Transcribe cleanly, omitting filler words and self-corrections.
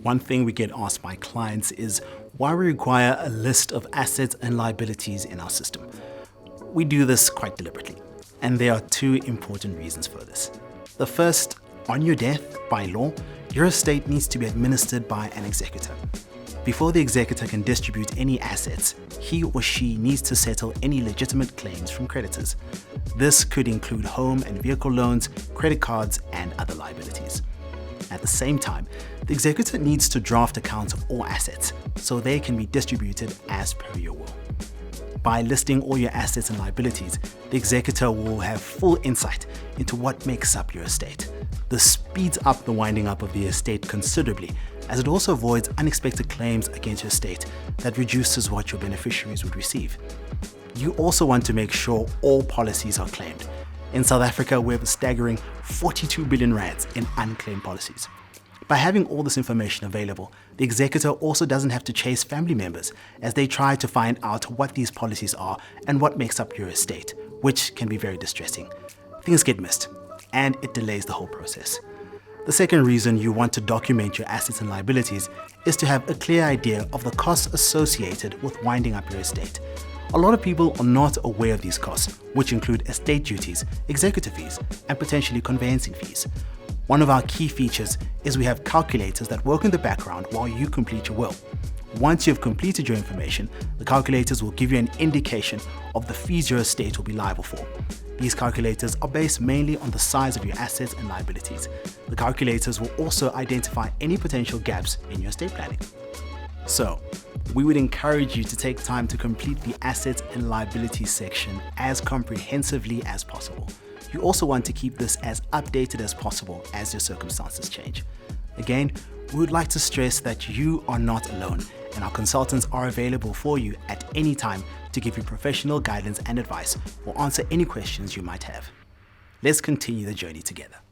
One thing we get asked by clients is why we require a list of assets and liabilities in our system. We do this quite deliberately, and there are two important reasons for this. The first, on your death, by law, your estate needs to be administered by an executor. Before the executor can distribute any assets, he or she needs to settle any legitimate claims from creditors. This could include home and vehicle loans, credit cards, and other liabilities. At the same time, the executor needs to draft accounts of all assets so they can be distributed as per your will. By listing all your assets and liabilities, the executor will have full insight into what makes up your estate. This speeds up the winding up of the estate considerably, as it also avoids unexpected claims against your estate that reduces what your beneficiaries would receive. You also want to make sure all policies are claimed. In South Africa, we have a staggering 42 billion rands in unclaimed policies. By having all this information available, the executor also doesn't have to chase family members as they try to find out what these policies are and what makes up your estate, which can be very distressing. Things get missed, and it delays the whole process. The second reason you want to document your assets and liabilities is to have a clear idea of the costs associated with winding up your estate. A lot of people are not aware of these costs, which include estate duties, executor fees, and potentially conveyancing fees. One of our key features is we have calculators that work in the background while you complete your will. Once you've completed your information, the calculators will give you an indication of the fees your estate will be liable for. These calculators are based mainly on the size of your assets and liabilities. The calculators will also identify any potential gaps in your estate planning. So, we would encourage you to take time to complete the assets and liabilities section as comprehensively as possible. You also want to keep this as updated as possible as your circumstances change. Again, we would like to stress that you are not alone, and our consultants are available for you at any time to give you professional guidance and advice or answer any questions you might have. Let's continue the journey together.